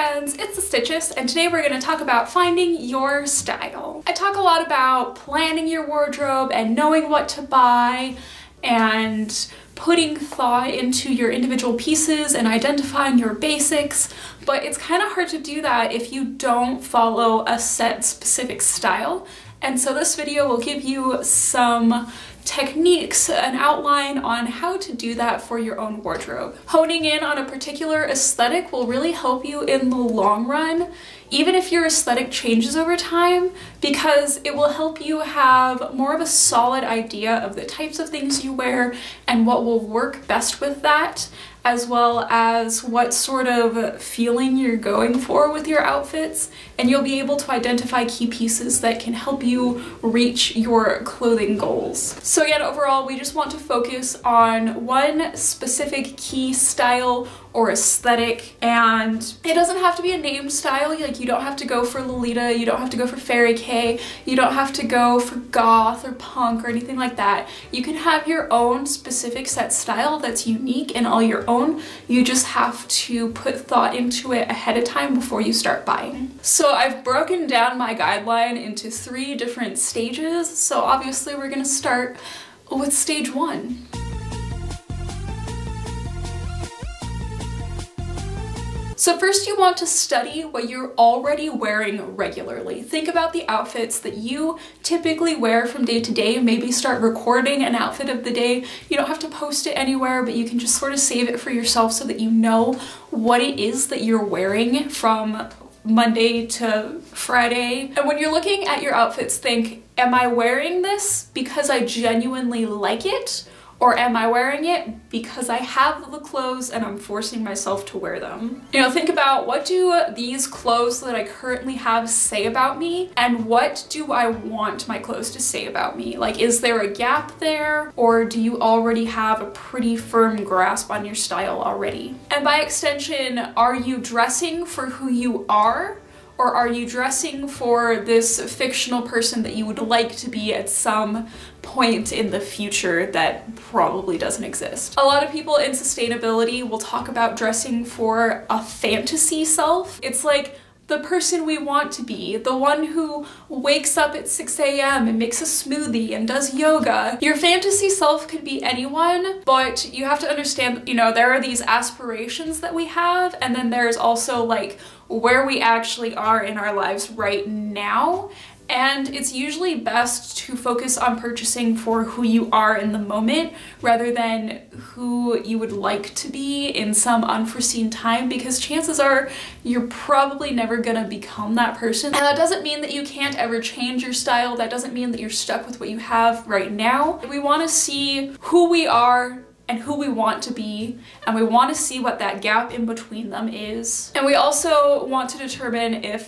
friends, it's the Stitches, and today we're going to talk about finding your style. I talk a lot about planning your wardrobe and knowing what to buy and putting thought into your individual pieces and identifying your basics, but it's kind of hard to do that if you don't follow a set specific style. And so this video will give you some techniques, an outline on how to do that for your own wardrobe. Honing in on a particular aesthetic will really help you in the long run, even if your aesthetic changes over time, because it will help you have more of a solid idea of the types of things you wear and what will work best with that, as well as what sort of feeling you're going for with your outfits, and you'll be able to identify key pieces that can help you reach your clothing goals. So again, overall, we just want to focus on one specific key style or aesthetic, and it doesn't have to be a named style. Like, you don't have to go for Lolita, you don't have to go for Fairy K, you don't have to go for goth or punk or anything like that. You can have your own specific set style that's unique and all your own. You just have to put thought into it ahead of time before you start buying. So I've broken down my guideline into 3 different stages. So obviously we're gonna start with stage 1. So first, you want to study what you're already wearing regularly. Think about the outfits that you typically wear from day to day. Maybe start recording an outfit of the day. You don't have to post it anywhere, but you can just sort of save it for yourself so that you know what it is that you're wearing from Monday to Friday. And when you're looking at your outfits, think, am I wearing this because I genuinely like it? Or am I wearing it because I have the clothes and I'm forcing myself to wear them? You know, think about, what do these clothes that I currently have say about me? And what do I want my clothes to say about me? Like, is there a gap there? Or do you already have a pretty firm grasp on your style already? And by extension, are you dressing for who you are? Or are you dressing for this fictional person that you would like to be at some point in the future that probably doesn't exist? A lot of people in sustainability will talk about dressing for a fantasy self. It's like the person we want to be, the one who wakes up at 6 a.m. and makes a smoothie and does yoga. Your fantasy self could be anyone, but you have to understand, you know, there are these aspirations that we have, and then there's also like where we actually are in our lives right now. And it's usually best to focus on purchasing for who you are in the moment rather than who you would like to be in some unforeseen time, because chances are you're probably never gonna become that person. And that doesn't mean that you can't ever change your style. That doesn't mean that you're stuck with what you have right now. We want to see who we are and who we want to be, and we want to see what that gap in between them is. And we also want to determine if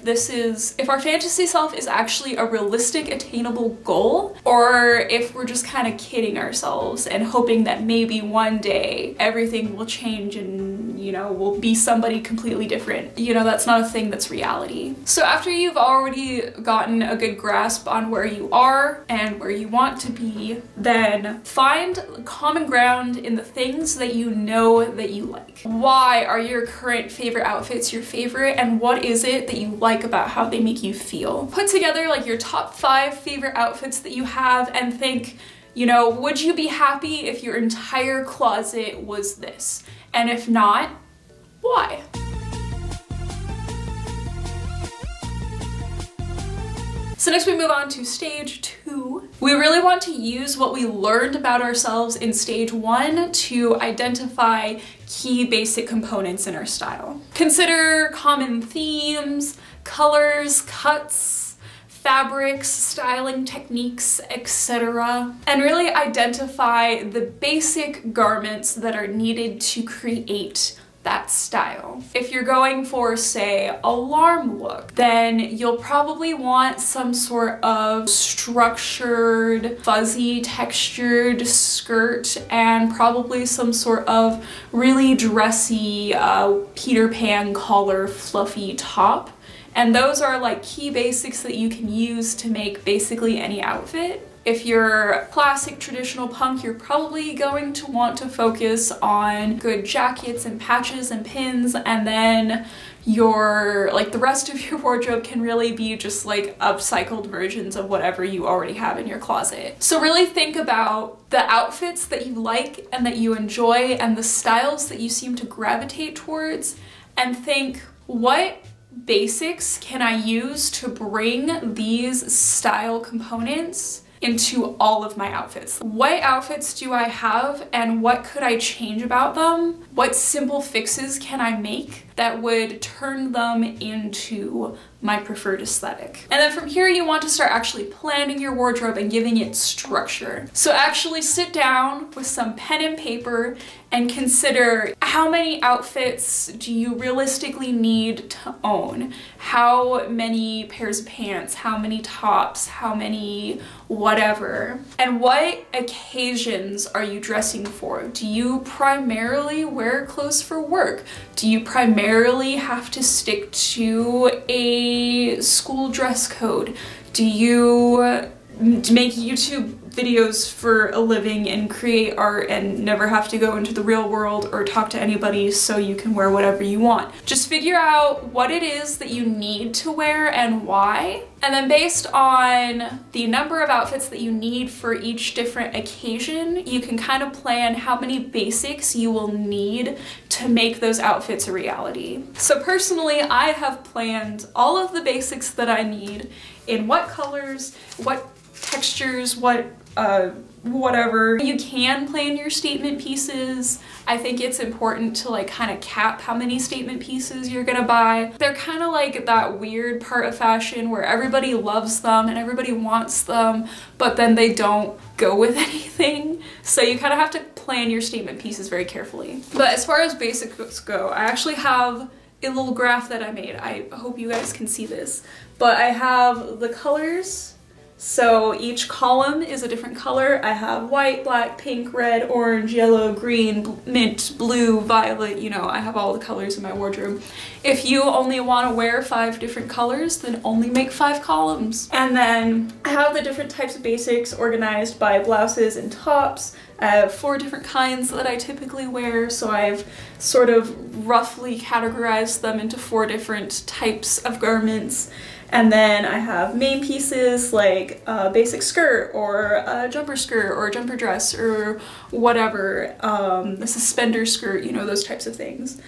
our fantasy self is actually a realistic, attainable goal, or if we're just kind of kidding ourselves and hoping that maybe one day everything will change and, you know, we'll be somebody completely different. You know, that's not a thing, that's reality. So after you've already gotten a good grasp on where you are and where you want to be, then find common ground in the things that you know that you like. Why are your current favorite outfits your favorite, and what is it that you like about how they make you feel? Put together like your top 5 favorite outfits that you have and think, you know, would you be happy if your entire closet was this? And if not, why? So next we move on to stage 2. We really want to use what we learned about ourselves in stage 1 to identify key basic components in our style. Consider common themes, colors, cuts, fabrics, styling techniques, etc. And really identify the basic garments that are needed to create that style. If you're going for, say, alarm look, then you'll probably want some sort of structured, fuzzy, textured skirt and probably some sort of really dressy Peter Pan collar fluffy top. And those are like key basics that you can use to make basically any outfit. If you're classic traditional punk, you're probably going to want to focus on good jackets and patches and pins, and then the rest of your wardrobe can really be just like upcycled versions of whatever you already have in your closet. So really think about the outfits that you like and that you enjoy and the styles that you seem to gravitate towards, and think, what basics can I use to bring these style components into all of my outfits? What outfits do I have and what could I change about them? What simple fixes can I make that would turn them into my preferred aesthetic? And then from here, you want to start actually planning your wardrobe and giving it structure. So actually sit down with some pen and paper and consider, how many outfits do you realistically need to own? How many pairs of pants? How many tops? How many whatever? And what occasions are you dressing for? Do you primarily wear clothes for work? Do you primarily have to stick to a school dress code? Do you make YouTube videos for a living and create art and never have to go into the real world or talk to anybody so you can wear whatever you want? Just figure out what it is that you need to wear and why. And then based on the number of outfits that you need for each different occasion, you can kind of plan how many basics you will need to make those outfits a reality. So personally, I have planned all of the basics that I need in what colors, what textures, whatever. You can plan your statement pieces. I think it's important to like kind of cap how many statement pieces you're gonna buy. They're kind of like that weird part of fashion where everybody loves them and everybody wants them, but then they don't go with anything. So you kind of have to plan your statement pieces very carefully. But as far as basics go, I actually have a little graph that I made. I hope you guys can see this, but I have the colors. So each column is a different color. I have white, black, pink, red, orange, yellow, green, mint, blue, violet, you know, I have all the colors in my wardrobe. If you only want to wear 5 different colors, then only make 5 columns. And then I have the different types of basics organized by blouses and tops. I have 4 different kinds that I typically wear, so I've sort of roughly categorized them into 4 different types of garments. And then I have main pieces like a basic skirt or a jumper skirt or a jumper dress or whatever, a suspender skirt, you know, those types of things.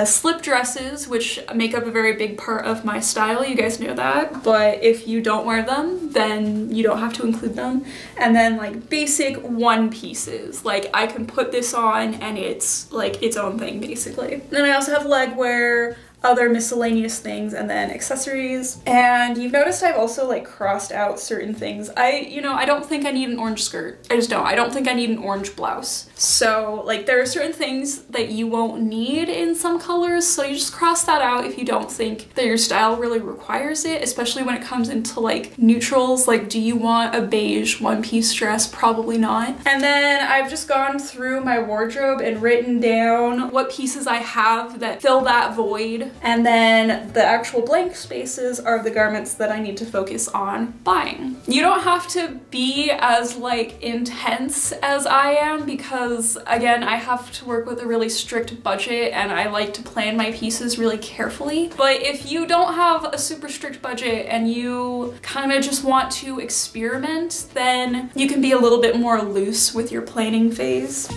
Slip dresses, which make up a very big part of my style, you guys know that, but if you don't wear them, then you don't have to include them. And then like basic one pieces, like I can put this on and it's like its own thing basically. And then I also have leg wear, other miscellaneous things, and then accessories. And you've noticed I've also like crossed out certain things. I don't think I need an orange skirt. I just don't. I don't think I need an orange blouse. So like there are certain things that you won't need in some colors, so you just cross that out if you don't think that your style really requires it, especially when it comes into like neutrals. Like, do you want a beige one-piece dress? Probably not. And then I've just gone through my wardrobe and written down what pieces I have that fill that void. And then the actual blank spaces are the garments that I need to focus on buying. You don't have to be as like intense as I am because again, I have to work with a really strict budget and I like to plan my pieces really carefully. But if you don't have a super strict budget and you kind of just want to experiment, then you can be a little bit more loose with your planning phase.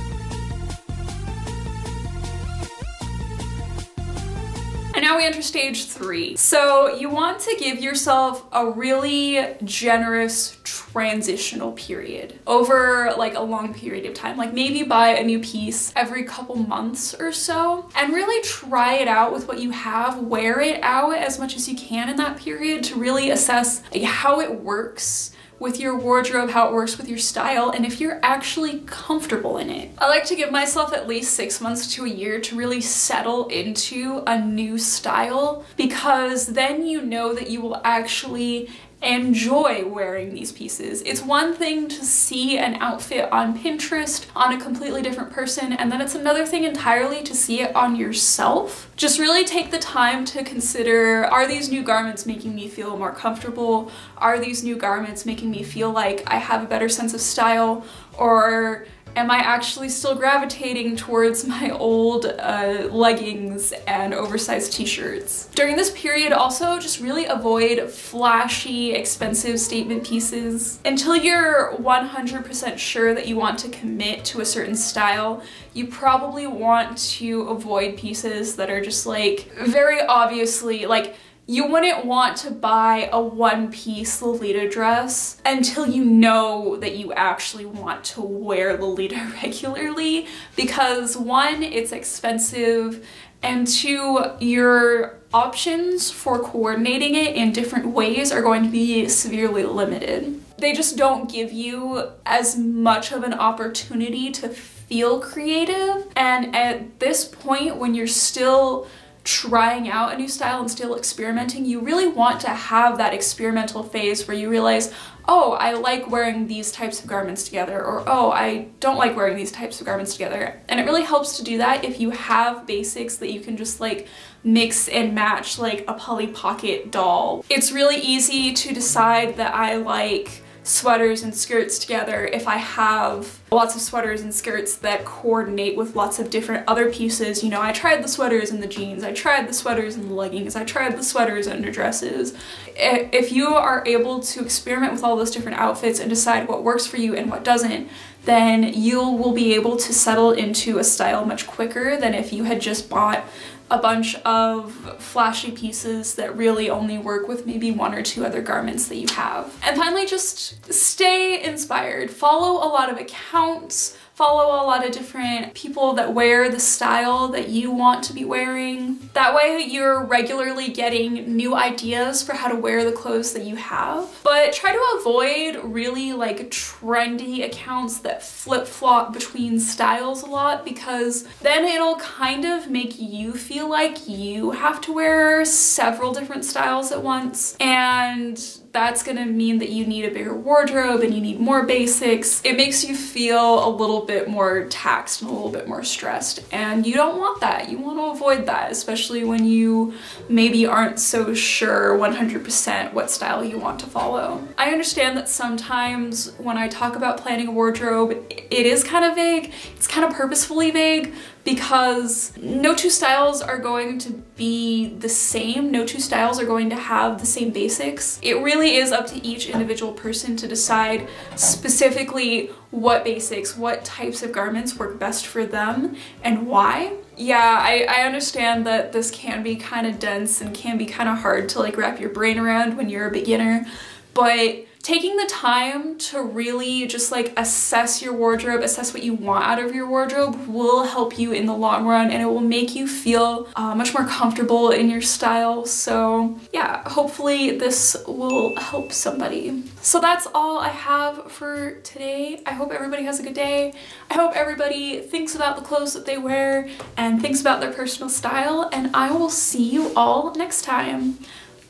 And now we enter stage 3. So you want to give yourself a really generous transitional period over like a long period of time. Like maybe buy a new piece every couple months or so and really try it out with what you have, wear it out as much as you can in that period to really assess like how it works with your wardrobe, how it works with your style, and if you're actually comfortable in it. I like to give myself at least 6 months to a year to really settle into a new style, because then you know that you will actually enjoy wearing these pieces. It's one thing to see an outfit on Pinterest on a completely different person, and then it's another thing entirely to see it on yourself. Just really take the time to consider, are these new garments making me feel more comfortable? Are these new garments making me feel like I have a better sense of style? Or am I actually still gravitating towards my old leggings and oversized t-shirts? During this period, also just really avoid flashy, expensive statement pieces. Until you're 100% sure that you want to commit to a certain style, you probably want to avoid pieces that are just like very obviously like, you wouldn't want to buy a one-piece Lolita dress until you know that you actually want to wear Lolita regularly, because one, it's expensive, and two, your options for coordinating it in different ways are going to be severely limited. They just don't give you as much of an opportunity to feel creative, and at this point when you're still trying out a new style and still experimenting, you really want to have that experimental phase where you realize, oh, I like wearing these types of garments together, or oh, I don't like wearing these types of garments together. And it really helps to do that if you have basics that you can just like mix and match like a Polly Pocket doll. It's really easy to decide that I like sweaters and skirts together if I have lots of sweaters and skirts that coordinate with lots of different other pieces. You know, I tried the sweaters and the jeans, I tried the sweaters and the leggings, I tried the sweaters under dresses. If you are able to experiment with all those different outfits and decide what works for you and what doesn't, then you will be able to settle into a style much quicker than if you had just bought a bunch of flashy pieces that really only work with maybe one or two other garments that you have. And finally, just stay inspired. Follow a lot of accounts, follow a lot of different people that wear the style that you want to be wearing. That way you're regularly getting new ideas for how to wear the clothes that you have. But try to avoid really like trendy accounts that flip-flop between styles a lot, because then it'll kind of make you feel like you have to wear several different styles at once, and that's gonna mean that you need a bigger wardrobe and you need more basics. It makes you feel a little bit more taxed and a little bit more stressed, and you don't want that. You want to avoid that, especially when you maybe aren't so sure 100% what style you want to follow. I understand that sometimes when I talk about planning a wardrobe, it is kind of vague. It's kind of purposefully vague, because no two styles are going to be the same. No two styles are going to have the same basics. It really is up to each individual person to decide specifically what basics, what types of garments work best for them and why. Yeah, I understand that this can be kind of dense and can be kind of hard to like wrap your brain around when you're a beginner, but taking the time to really just like assess your wardrobe, assess what you want out of your wardrobe, will help you in the long run, and it will make you feel much more comfortable in your style. So yeah, hopefully this will help somebody. So that's all I have for today. I hope everybody has a good day. I hope everybody thinks about the clothes that they wear and thinks about their personal style, and I will see you all next time.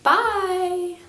Bye!